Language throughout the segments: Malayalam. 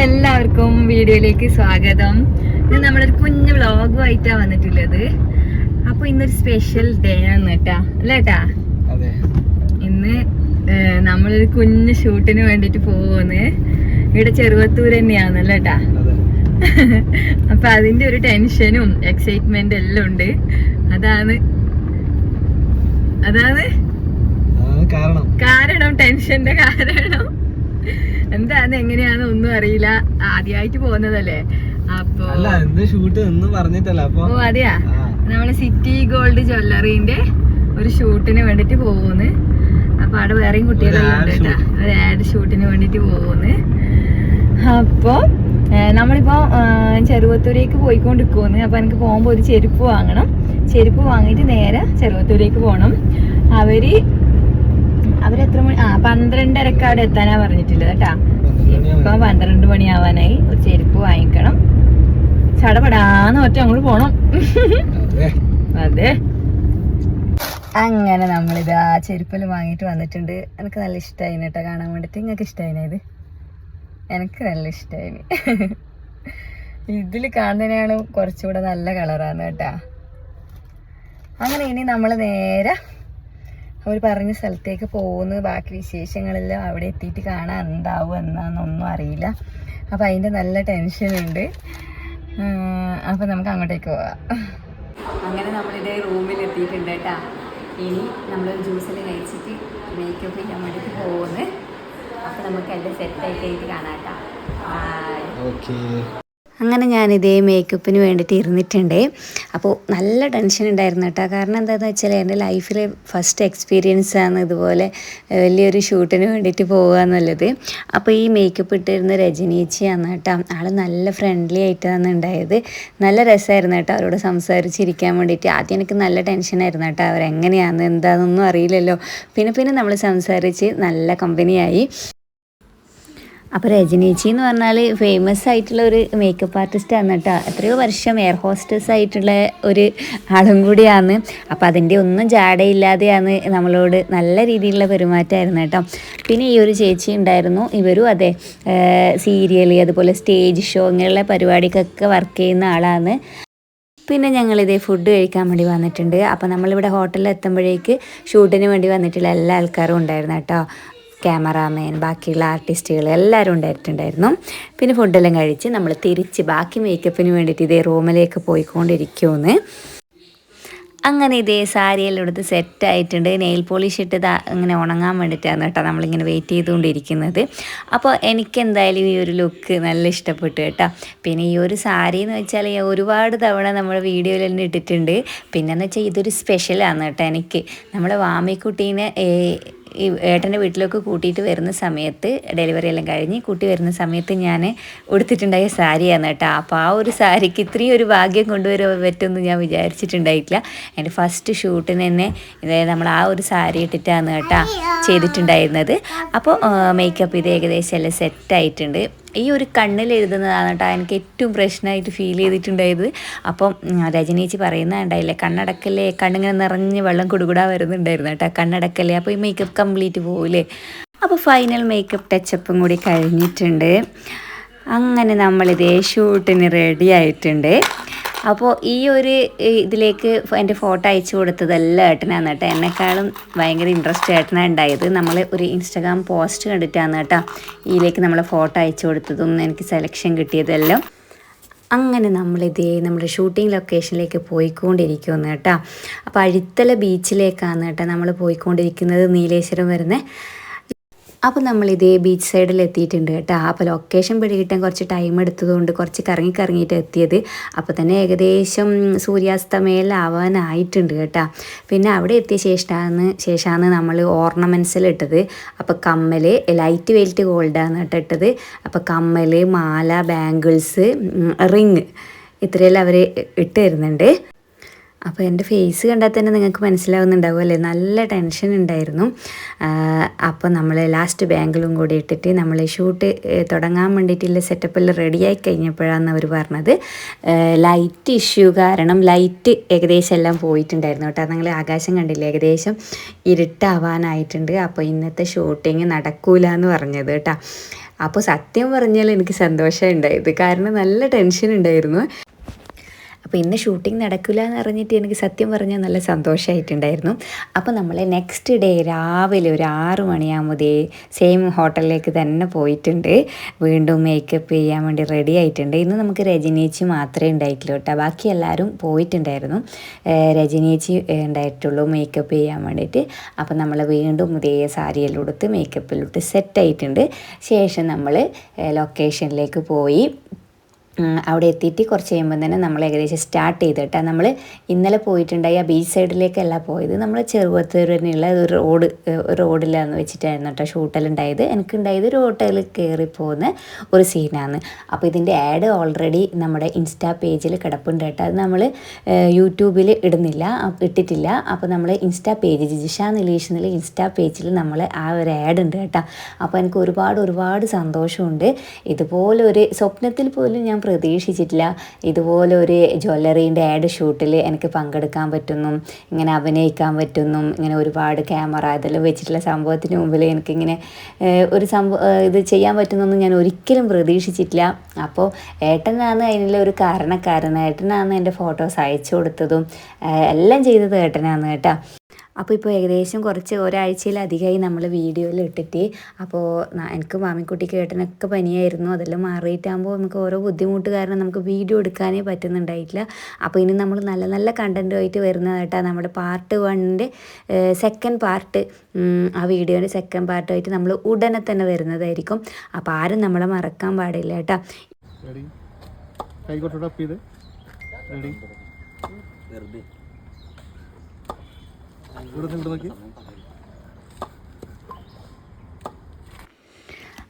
എല്ലാവർക്കും വീഡിയോയിലേക്ക് സ്വാഗതം. ഇന്ന് നമ്മളൊരു കുഞ്ഞു വ്ളോഗുമായിട്ടാണ് വന്നിട്ടുള്ളത്. അപ്പൊ ഇന്നൊരു സ്പെഷ്യൽ ഡേ ആണ് കേട്ടാ, അല്ലേട്ടാ? ഇന്ന് നമ്മളൊരു കുഞ്ഞു ഷൂട്ടിന് വേണ്ടിട്ട് പോകുന്നത് ഇവിടെ ചെറുവത്തൂർ തന്നെയാണല്ലേട്ടാ. അപ്പൊ അതിന്റെ ഒരു ടെൻഷനും എക്സൈറ്റ്മെന്റും എല്ലാം ഉണ്ട്. അതാണ് കാരണം ടെൻഷന്റെ കാരണം എന്താന്ന് എങ്ങനെയാന്ന് ഒന്നും അറിയില്ല. ആദ്യമായിട്ട് പോകുന്നതല്ലേ. അപ്പൊ ഓ അതെയാ, നമ്മള് സിറ്റി ഗോൾഡ് ജ്വല്ലറിന്റെ ഒരു ഷൂട്ടിന് വേണ്ടിട്ട് പോകുന്നു. അപ്പൊ അവിടെ വേറെയും കുട്ടികളെല്ലാം ഉണ്ട് കേട്ടാ, ഒരു ആഡ് ഷൂട്ടിന് വേണ്ടിട്ട് പോകുന്നു. അപ്പൊ നമ്മളിപ്പോ ചെറുവത്തൂരേക്ക് പോയിക്കൊണ്ടിരിക്കുന്നു. അപ്പൊ എനിക്ക് പോകുമ്പോ ഒരു ചെരുപ്പ് വാങ്ങണം. ചെരുപ്പ് വാങ്ങിയിട്ട് നേരെ ചെറുവത്തൂരേക്ക് പോകണം. അവരെത്ര മണി 12:30 അവിടെ എത്താനാ പറഞ്ഞിട്ടുള്ളത് കേട്ടാ. ഇപ്പൊ 12 മണിയാവാനായി. ഒരു ചെരുപ്പ് വാങ്ങിക്കണം. ചടപടാന്ന് ഒറ്റ അങ്ങോട്ട് പോണം. അതെ, അങ്ങനെ നമ്മളിത് ആ ചെരുപ്പെല്ലാം വാങ്ങിയിട്ട് വന്നിട്ടുണ്ട്. എനിക്ക് നല്ല ഇഷ്ടമായി കേട്ടോ കാണാൻ വേണ്ടിട്ട്. നിങ്ങൾക്ക് ഇഷ്ടമായിന ഇത്? എനിക്ക് നല്ല ഇഷ്ടമായി. ഇതിൽ കാണുന്നതിനാണ് കുറച്ചുകൂടെ നല്ല കളറാണ് കേട്ടാ. അങ്ങനെ ഇനി നമ്മൾ നേരെ അവർ പറഞ്ഞ സ്ഥലത്തേക്ക് പോകുന്നു. ബാക്കി വിശേഷങ്ങളെല്ലാം അവിടെ എത്തിയിട്ട് കാണാൻ എന്താവും എന്നാന്നൊന്നും അറിയില്ല. അപ്പം അതിൻ്റെ നല്ല ടെൻഷനുണ്ട്. അപ്പം നമുക്ക് അങ്ങോട്ടേക്ക് പോവാം. അങ്ങനെ നമ്മളിതേ റൂമിൽ എത്തിയിട്ടുണ്ട് കേട്ടാ. ഇനി നമ്മളൊരു ജ്യൂസെല്ലാം കഴിച്ചിട്ട് മേക്കപ്പ് ചെയ്യാൻ വേണ്ടിയിട്ട് പോകുന്നു. അപ്പം നമുക്ക് എല്ലാം സെറ്റായിട്ട് കാണാം കേട്ടോ. അങ്ങനെ ഞാനിതേ മേക്കപ്പിന് വേണ്ടിയിട്ട് ഇരുന്നിട്ടുണ്ട്. അപ്പോൾ നല്ല ടെൻഷൻ ഉണ്ടായിരുന്നു കേട്ടോ. കാരണം എന്താണെന്ന് വെച്ചാൽ എൻ്റെ ലൈഫിലെ ഫസ്റ്റ് എക്സ്പീരിയൻസ് ആണ് ഇതുപോലെ വലിയൊരു ഷൂട്ടിന് വേണ്ടിയിട്ട് പോകുക എന്നുള്ളത്. അപ്പോൾ ഈ മേക്കപ്പ് ഇട്ടിരുന്ന രജനീച്ചിയാണ് കേട്ടോ. ആൾ നല്ല ഫ്രണ്ട്ലി ആയിട്ടാണ് ഉണ്ടായത്. നല്ല രസമായിരുന്നു കേട്ടോ അവരോട് സംസാരിച്ചിരിക്കാൻ വേണ്ടിയിട്ട്. ആദ്യം എനിക്ക് നല്ല ടെൻഷനായിരുന്നു കേട്ടോ, അവരെങ്ങനെയാണ് എന്താണെന്നൊന്നും അറിയില്ലല്ലോ. പിന്നെ നമ്മൾ സംസാരിച്ച് നല്ല കമ്പനിയായി. അപ്പോൾ രജനീച്ചി എന്ന് പറഞ്ഞാൽ ഫേമസ് ആയിട്ടുള്ള ഒരു മേക്കപ്പ് ആർട്ടിസ്റ്റാണ് കേട്ടോ. എത്രയോ വർഷം എയർ ഹോസ്റ്റസ് ആയിട്ടുള്ള ഒരു ആളും കൂടിയാണ്. അപ്പോൾ അതിൻ്റെ ഒന്നും ജാടയില്ലാതെയാണ് നമ്മളോട് നല്ല രീതിയിലുള്ള പെരുമാറ്റമായിരുന്നു കേട്ടോ. പിന്നെ ഈ ഒരു ചേച്ചി ഉണ്ടായിരുന്നു. ഇവരും അതെ സീരിയൽ അതുപോലെ സ്റ്റേജ് ഷോ ഇങ്ങനെയുള്ള പരിപാടിക്കൊക്കെ വർക്ക് ചെയ്യുന്ന ആളാണ്. പിന്നെ ഞങ്ങളിതേ ഫുഡ് കഴിക്കാൻ വേണ്ടി വന്നിട്ടുണ്ട്. അപ്പോൾ നമ്മളിവിടെ ഹോട്ടലിൽ എത്തുമ്പോഴേക്ക് ഷൂട്ടിന് വേണ്ടി വന്നിട്ടുള്ള എല്ലാ ആൾക്കാരും ഉണ്ടായിരുന്നു കേട്ടോ. ക്യാമറാമാൻ, ബാക്കിയുള്ള ആർട്ടിസ്റ്റുകൾ എല്ലാവരും ഉണ്ടായിട്ടുണ്ടായിരുന്നു. പിന്നെ ഫുഡെല്ലാം കഴിച്ച് നമ്മൾ തിരിച്ച് ബാക്കി മേക്കപ്പിന് വേണ്ടിയിട്ട് ഇതേ റൂമിലേക്ക് പോയിക്കൊണ്ടിരിക്കുമെന്ന്. അങ്ങനെ ഇതേ സാരിയെല്ലാം എടുത്ത് സെറ്റായിട്ടുണ്ട്. നെയിൽ പോളിഷ് ഇട്ടത് ഇങ്ങനെ ഉണങ്ങാൻ വേണ്ടിയിട്ടാണ് കേട്ടോ നമ്മളിങ്ങനെ വെയിറ്റ് ചെയ്തുകൊണ്ടിരിക്കുന്നത്. അപ്പോൾ എനിക്കെന്തായാലും ഈ ഒരു ലുക്ക് നല്ല ഇഷ്ടപ്പെട്ടു കേട്ടോ. പിന്നെ ഈ ഒരു സാരി എന്ന് വെച്ചാൽ ഒരുപാട് തവണ നമ്മൾ വീഡിയോയിൽ തന്നെ ഇട്ടിട്ടുണ്ട്. പിന്നെയെന്ന് വെച്ചാൽ ഇതൊരു സ്പെഷ്യലാണ് കേട്ടോ എനിക്ക്. നമ്മളെ വാമിക്കുട്ടീനെ ഈ ഏട്ടൻ്റെ വീട്ടിലേക്ക് കൂട്ടിയിട്ട് വരുന്ന സമയത്ത്, ഡെലിവറി എല്ലാം കഴിഞ്ഞ് കൂട്ടി വരുന്ന സമയത്ത് ഞാൻ ഉടുത്തിട്ടുണ്ടായ സാരിയാണ് കേട്ടോ. അപ്പോൾ ആ ഒരു സാരിക്ക് ഇത്രയും ഒരു ഭാഗ്യം കൊണ്ടുവരാൻ പറ്റുമെന്ന് ഞാൻ വിചാരിച്ചിട്ടുണ്ടായിട്ടില്ല. എൻ്റെ ഫസ്റ്റ് ഷൂട്ടിന് തന്നെ ഇതായത് നമ്മൾ ആ ഒരു സാരി ഇട്ടിട്ടാണ് കേട്ടോ ചെയ്തിട്ടുണ്ടായിരുന്നത്. അപ്പോൾ മേക്കപ്പ് ഇത് ഏകദേശം എല്ലാം സെറ്റായിട്ടുണ്ട്. ഈ ഒരു കണ്ണിൽ എഴുതുന്നതാണ് കേട്ടോ എനിക്ക് ഏറ്റവും പ്രശ്നമായിട്ട് ഫീൽ ചെയ്തിട്ടുണ്ടായത്. അപ്പം രജനീച്ചി പറയുന്നുണ്ടായില്ലേ, കണ്ണടക്കല്ലേ, കണ്ണിങ്ങനെ നിറഞ്ഞ് വെള്ളം കുടുകൂടാ വരുന്നുണ്ടായിരുന്നു കേട്ടോ, കണ്ണടക്കല്ലേ. അപ്പോൾ ഈ മേക്കപ്പ് കംപ്ലീറ്റ് പോവില്ലേ. അപ്പോൾ ഫൈനൽ മേക്കപ്പ് ടച്ചപ്പും കൂടി കഴിഞ്ഞിട്ടുണ്ട്. അങ്ങനെ നമ്മളിതേ ഷൂട്ടിന് റെഡി ആയിട്ടുണ്ട്. അപ്പോൾ ഈ ഒരു ഇതിലേക്ക് എൻ്റെ ഫോട്ടോ അയച്ചു കൊടുത്തതെല്ലാം ഏട്ടനാണ് കേട്ടോ. എന്നെക്കാളും ഭയങ്കര ഇൻട്രസ്റ്റ് ഏട്ടനാണ് ഉണ്ടായത്. നമ്മൾ ഒരു ഇൻസ്റ്റാഗ്രാം പോസ്റ്റ് കണ്ടിട്ടാണ് കേട്ടോ ഇതിലേക്ക് നമ്മൾ ഫോട്ടോ അയച്ചു കൊടുത്തതും എനിക്ക് സെലക്ഷൻ കിട്ടിയതെല്ലാം. അങ്ങനെ നമ്മളിതേ നമ്മുടെ ഷൂട്ടിംഗ് ലൊക്കേഷനിലേക്ക് പോയിക്കൊണ്ടിരിക്കുമെന്ന് കേട്ടോ. അപ്പോൾ അഴിത്തല ബീച്ചിലേക്കാണ് കേട്ടോ നമ്മൾ പോയിക്കൊണ്ടിരിക്കുന്നത്, നീലേശ്വരം വരുന്ന. അപ്പോൾ നമ്മളിതേ ബീച്ച് സൈഡിൽ എത്തിയിട്ടുണ്ട് കേട്ടോ. അപ്പോൾ ലൊക്കേഷൻ പിടികിട്ടാൻ കുറച്ച് ടൈം എടുത്തതുകൊണ്ട് കുറച്ച് കറങ്ങിയിട്ട് എത്തിയത്. അപ്പോൾ തന്നെ ഏകദേശം സൂര്യാസ്തമയമാവാനായിട്ടുണ്ട് കേട്ടോ. പിന്നെ അവിടെ എത്തിയ ശേഷമാണ് നമ്മൾ ഓർണമെൻറ്റ്സിൽ ഇട്ടത്. അപ്പോൾ കമ്മൽ ലൈറ്റ് വെയിറ്റ് ഗോൾഡാണ് കേട്ടോ ഇട്ടത്. അപ്പോൾ കമ്മൽ, മാല, ബാംഗിൾസ്, റിങ് ഇത്രയെല്ലാം അവർ ഇട്ട് തരുന്നുണ്ട്. അപ്പോൾ എൻ്റെ ഫേസ് കണ്ടാൽ തന്നെ നിങ്ങൾക്ക് മനസ്സിലാവുന്നുണ്ടാവും അല്ലേ, നല്ല ടെൻഷൻ ഉണ്ടായിരുന്നു. അപ്പോൾ നമ്മൾ ലാസ്റ്റ് ബാങ്കിലും കൂടി ഇട്ടിട്ട് നമ്മൾ ഷൂട്ട് തുടങ്ങാൻ വേണ്ടിയിട്ടുള്ള സെറ്റപ്പെല്ലാം റെഡിയായി കഴിഞ്ഞപ്പോഴാണ് അവർ പറഞ്ഞത് ലൈറ്റ് ഇഷ്യൂ കാരണം ലൈറ്റ് ഏകദേശം എല്ലാം പോയിട്ടുണ്ടായിരുന്നു കേട്ടോ. നിങ്ങൾ ആകാശം കണ്ടില്ലേ, ഏകദേശം ഇരുട്ടാവാനായിട്ടുണ്ട്. അപ്പോൾ ഇന്നത്തെ ഷൂട്ടിങ് നടക്കൂല എന്ന് പറഞ്ഞത് കേട്ടോ. അപ്പോൾ സത്യം പറഞ്ഞാൽ എനിക്ക് സന്തോഷം ഉണ്ടായത്, കാരണം നല്ല ടെൻഷൻ ഉണ്ടായിരുന്നു. അപ്പോൾ ഇന്ന് ഷൂട്ടിംഗ് നടക്കില്ല എന്ന് അറിഞ്ഞിട്ട് എനിക്ക് സത്യം പറഞ്ഞാൽ നല്ല സന്തോഷമായിട്ടുണ്ടായിരുന്നു. അപ്പോൾ നമ്മൾ നെക്സ്റ്റ് ഡേ രാവിലെ ഒരു 6 മണിയാകുമ്പോഴേ സെയിം ഹോട്ടലിലേക്ക് തന്നെ പോയിട്ടുണ്ട്. വീണ്ടും മേക്കപ്പ് ചെയ്യാൻ വേണ്ടി റെഡി ആയിട്ടുണ്ട്. ഇന്ന് നമുക്ക് രജനീച്ചി മാത്രമേ ഉണ്ടായിട്ടുള്ളൂ കേട്ടോ, ബാക്കി എല്ലാവരും പോയിട്ടുണ്ടായിരുന്നു. രജനീച്ചി ഉണ്ടായിട്ടുള്ളൂ മേക്കപ്പ് ചെയ്യാൻ വേണ്ടിയിട്ട്. അപ്പോൾ നമ്മൾ വീണ്ടും ഇതേ സാരിയെല്ലാം ഉടുത്ത് മേക്കപ്പിലോട്ട് സെറ്റായിട്ടുണ്ട്. ശേഷം നമ്മൾ ലൊക്കേഷനിലേക്ക് പോയി. അവിടെ എത്തിയിട്ട് കുറച്ച് കഴിയുമ്പോൾ തന്നെ നമ്മൾ ഏകദേശം സ്റ്റാർട്ട് ചെയ്തിട്ട് നമ്മൾ ഇന്നലെ പോയിട്ടുണ്ടായി ആ ബീച്ച് സൈഡിലേക്കല്ല പോയത്, നമ്മൾ ചെറുവത്തൂരിനുള്ള ഒരു റോഡിലാന്ന് വെച്ചിട്ടായിരുന്നു കേട്ടോ ഷൂട്ടെല്ലാം എനിക്കുണ്ടായത് ഒരു ഹോട്ടലിൽ കയറി പോകുന്ന ഒരു സീനാണ്. അപ്പോൾ ഇതിൻ്റെ ആഡ് ഓൾറെഡി നമ്മുടെ ഇൻസ്റ്റാ പേജിൽ കിടപ്പുണ്ട് കേട്ടോ, അത് നമ്മൾ യൂട്യൂബിൽ ഇട്ടിട്ടില്ല. അപ്പോൾ നമ്മൾ ഇൻസ്റ്റാ പേജ് ജിഷ നിലീഷ് എന്നുള്ള ഇൻസ്റ്റാ പേജിൽ നമ്മൾ ആ ഒരു ആഡ് ഉണ്ട് കേട്ടോ. അപ്പോൾ എനിക്ക് ഒരുപാട് സന്തോഷമുണ്ട്. ഇതുപോലെ ഒരു സ്വപ്നത്തിൽ പോലും ഞാൻ പ്രതീക്ഷിച്ചിട്ടില്ല ഇതുപോലെ ഒരു ജ്വല്ലറീൻ്റെ ആഡ് ഷൂട്ടിൽ എനിക്ക് പങ്കെടുക്കാൻ പറ്റുന്നു, ഇങ്ങനെ അഭിനയിക്കാൻ പറ്റുന്നു, ഇങ്ങനെ ഒരുപാട് ക്യാമറ ഇതെല്ലാം വെച്ചിട്ടുള്ള സംഭവത്തിന് മുമ്പിൽ എനിക്കിങ്ങനെ ഒരു ഇത് ചെയ്യാൻ പറ്റുന്നൊന്നും ഞാൻ ഒരിക്കലും പ്രതീക്ഷിച്ചിട്ടില്ല. അപ്പോൾ ഏട്ടനാണ് അതിനുള്ള ഒരു കാരണക്കാരൻ, ഏട്ടനാണ് എൻ്റെ ഫോട്ടോസ് അയച്ചു കൊടുത്തതും എല്ലാം ചെയ്തത് ഏട്ടനാണ് കേട്ടോ. അപ്പോൾ ഇപ്പോൾ ഏകദേശം ഒരാഴ്ചയിലധികമായി നമ്മൾ വീഡിയോയിൽ ഇട്ടിട്ട്. അപ്പോൾ എനിക്ക് മാമിക്കുട്ടിക്ക് ഏട്ടനൊക്കെ പനിയായിരുന്നു, അതെല്ലാം മാറിയിട്ടാകുമ്പോൾ നമുക്ക് ഓരോ ബുദ്ധിമുട്ട് കാരണം നമുക്ക് വീഡിയോ എടുക്കാനേ പറ്റുന്നുണ്ടായിട്ടില്ല. അപ്പോൾ ഇനി നമ്മൾ നല്ല കണ്ടൻറ്റുമായിട്ട് വരുന്നതായിട്ടാ നമ്മുടെ പാർട്ട് 1ൻ്റെ സെക്കൻഡ് പാർട്ട്, ആ വീഡിയോയുടെ സെക്കൻഡ് പാർട്ടുമായിട്ട് നമ്മൾ ഉടനെ തന്നെ വരുന്നതായിരിക്കും. അപ്പോൾ ആരും നമ്മളെ മറക്കാൻ പാടില്ല കേട്ടോ.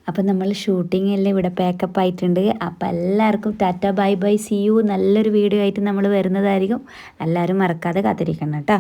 അപ്പം നമ്മൾ ഷൂട്ടിംഗ് എല്ലാം ഇവിടെ പാക്കപ്പ് ആയിട്ടുണ്ട്. അപ്പം എല്ലാവർക്കും tata bye bye, see you. നല്ലൊരു വീഡിയോ ആയിട്ട് നമ്മൾ വരുന്നതായിരിക്കും. എല്ലാവരും മറക്കാതെ കാത്തിരിക്കണം കേട്ടോ.